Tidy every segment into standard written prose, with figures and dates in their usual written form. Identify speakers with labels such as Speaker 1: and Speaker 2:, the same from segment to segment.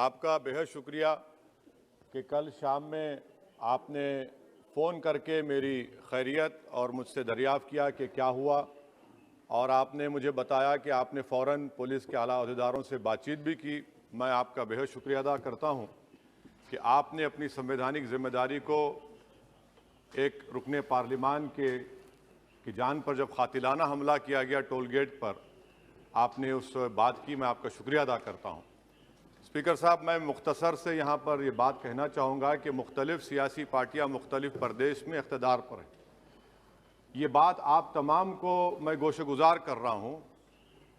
Speaker 1: आपका बेहद शुक्रिया कि कल शाम में आपने फ़ोन करके मेरी खैरियत और मुझसे दरियाफ़्त किया कि क्या हुआ, और आपने मुझे बताया कि आपने फ़ौरन पुलिस के आला अहदेदारों से बातचीत भी की। मैं आपका बेहद शुक्रिया अदा करता हूं कि आपने अपनी संवैधानिक जिम्मेदारी को एक रुकने पार्लिमान की जान पर जब कातिलाना हमला किया गया टोल गेट पर, आपने उस बात की मैं आपका शुक्रिया अदा करता हूं। स्पीकर साहब, मैं मुख्तसर से यहाँ पर ये बात कहना चाहूँगा कि मुख्तलिफ सियासी पार्टियाँ मुख्तलिफ प्रदेश में इक़्तिदार पर हैं। ये बात आप तमाम को मैं गोशेगुजार कर रहा हूँ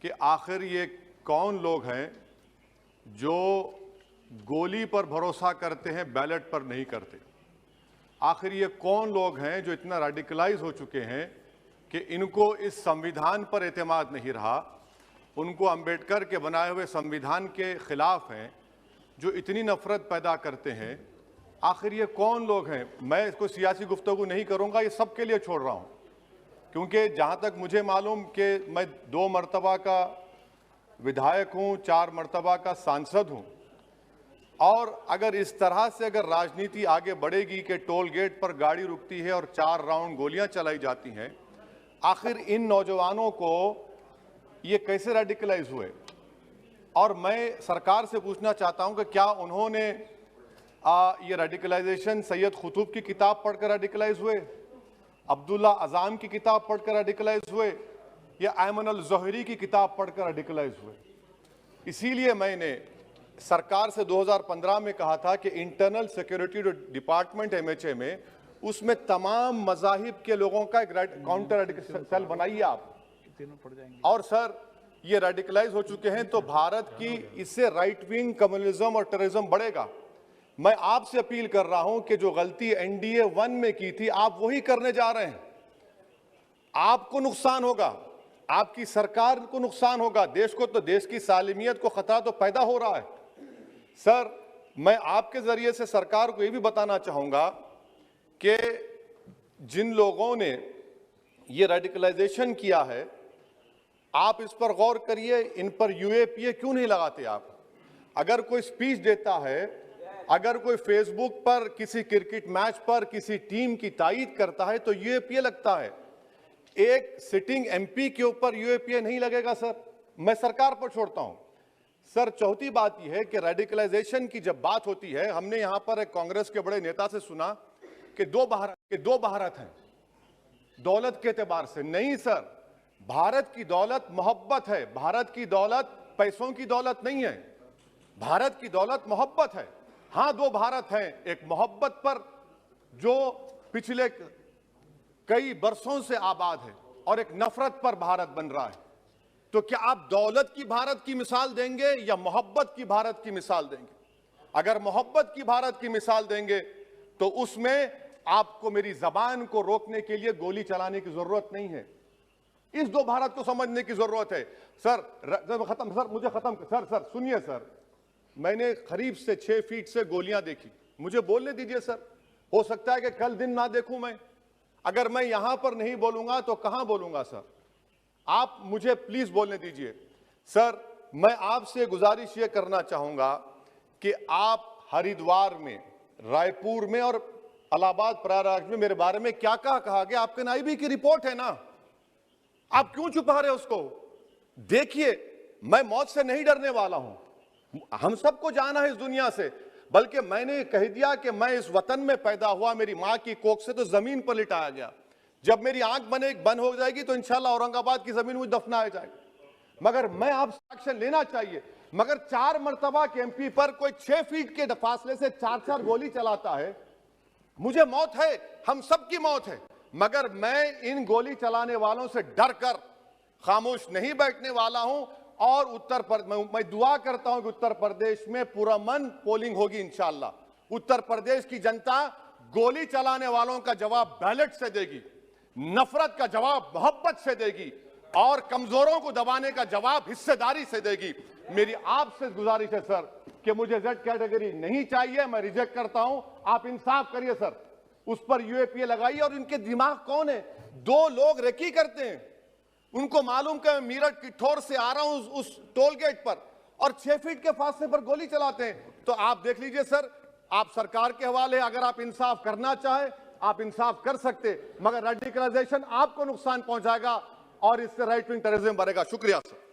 Speaker 1: कि आखिर ये कौन लोग हैं जो गोली पर भरोसा करते हैं, बैलेट पर नहीं करते। आखिर ये कौन लोग हैं जो इतना रेडिकलाइज हो चुके हैं कि इनको इस संविधान पर एतमाद नहीं रहा, उनको अंबेडकर के बनाए हुए संविधान के खिलाफ हैं, जो इतनी नफरत पैदा करते हैं। आखिर ये कौन लोग हैं? मैं इसको सियासी गुफ्तगू नहीं करूंगा, ये सबके लिए छोड़ रहा हूं, क्योंकि जहां तक मुझे मालूम कि मैं 2 मरतबा का विधायक हूं, 4 मरतबा का सांसद हूं, और अगर इस तरह से अगर राजनीति आगे बढ़ेगी कि टोल गेट पर गाड़ी रुकती है और 4 राउंड गोलियां चलाई जाती हैं, आखिर इन नौजवानों को ये कैसे रेडिकलाइज हुए? और मैं सरकार से पूछना चाहता हूं कि क्या उन्होंने ये रेडिकलाइजेशन सैयद कुतुब की किताब पढ़कर रेडिकलाइज हुए, अब्दुल्ला अज़ाम की किताब पढ़कर रेडिकलाइज हुए, या अयमन अल ज़ोहरी की किताब पढ़कर रेडिकलाइज हुए? इसीलिए मैंने सरकार से 2015 में कहा था कि इंटरनल सिक्योरिटी डिपार्टमेंट MHA में उसमें तमाम मज़ाहिब के लोगों का एक काउंटर रेडिकल सेल बनाइए आप। और सर, ये रेडिकलाइज हो चुके हैं तो भारत की इससे राइट विंग कम्युनिज्म और टेररिज्म बढ़ेगा। मैं आपसे अपील कर रहा हूं कि जो गलती NDA 1 में की थी, आप वही करने जा रहे हैं। आपको नुकसान होगा, आपकी सरकार को नुकसान होगा, देश को तो, देश की सालिमियत को खतरा तो पैदा हो रहा है। सर, मैं आपके जरिए से सरकार को यह भी बताना चाहूंगा कि जिन लोगों ने ये रेडिकलाइजेशन किया है, आप इस पर गौर करिए, इन पर UAPA क्यों नहीं लगाते आप? अगर कोई स्पीच देता है, अगर कोई फेसबुक पर किसी क्रिकेट मैच पर किसी टीम की तायीद करता है तो UAPA लगता है। एक सिटिंग MP के ऊपर UAPA नहीं लगेगा सर। मैं सरकार पर छोड़ता हूं। सर, चौथी बात यह है कि रेडिकलाइजेशन की जब बात होती है, हमने यहां पर एक कांग्रेस के बड़े नेता से सुना कि दो भारत हैं दौलत के एतबार से। नहीं सर, भारत की दौलत मोहब्बत है। भारत की दौलत पैसों की दौलत नहीं है, भारत की दौलत मोहब्बत है। हां, 2 भारत हैं, एक मोहब्बत पर जो पिछले कई बरसों से आबाद है, और एक नफरत पर भारत बन रहा है। तो क्या आप दौलत की भारत की मिसाल देंगे या मोहब्बत की भारत की मिसाल देंगे? अगर मोहब्बत की भारत की मिसाल देंगे तो उसमें आपको मेरी जबान को रोकने के लिए गोली चलाने की जरूरत नहीं है। इस 2 भारत को समझने की जरूरत है। सर, खत्म सर, मुझे खत्म सर सुनिए सर, मैंने करीब से 6 फीट से गोलियां देखी, मुझे बोलने दीजिए सर। हो सकता है कि कल दिन ना देखूं मैं, अगर मैं यहां पर नहीं बोलूंगा तो कहां बोलूंगा सर? आप मुझे प्लीज बोलने दीजिए। सर, मैं आपसे गुजारिश यह करना चाहूंगा कि आप हरिद्वार में, रायपुर में और इलाहाबाद प्रयागराज में मेरे बारे में क्या कहा गया, आपके नायबी की रिपोर्ट है ना, आप क्यों छुपा रहे उसको? देखिए, मैं मौत से नहीं डरने वाला हूं, हम सबको जाना है इस दुनिया से, बल्कि मैंने कह दिया कि मैं इस वतन में पैदा हुआ, मेरी मां की कोख से तो जमीन पर लिटाया गया। जब मेरी आंख बंद हो जाएगी तो इंशाल्लाह औरंगाबाद की जमीन मुझे दफनाया जाएगा। मगर मैं आपसे एक्शन लेना चाहिए। मगर 4 मरतबा के MP पर कोई 6 फीट के फासले से 4 गोली चलाता है। मुझे मौत है, हम सबकी मौत है, मगर मैं इन गोली चलाने वालों से डरकर खामोश नहीं बैठने वाला हूं। और मैं दुआ करता हूं कि उत्तर प्रदेश में पुरअमन पोलिंग होगी इंशाअल्लाह। उत्तर प्रदेश की जनता गोली चलाने वालों का जवाब बैलेट से देगी, नफरत का जवाब मोहब्बत से देगी, और कमजोरों को दबाने का जवाब हिस्सेदारी से देगी। मेरी आपसे गुजारिश है सर कि मुझे Z कैटेगरी नहीं चाहिए, मैं रिजेक्ट करता हूं। आप इंसाफ करिए सर, उस पर UAPA लगाइए। और इनके दिमाग कौन है? 2 लोग रेकी करते हैं, उनको मालूम कि मैं मीरठ की ठोर से आ रहा हूं उस टोल गेट पर, और 6 फीट के फासले पर गोली चलाते हैं। तो आप देख लीजिए सर, आप सरकार के हवाले, अगर आप इंसाफ करना चाहें आप इंसाफ कर सकते, मगर रेडिकलाइजेशन आपको नुकसान पहुंचाएगा और इससे राइट विंग टेररिज्म बढ़ेगा। शुक्रिया सर।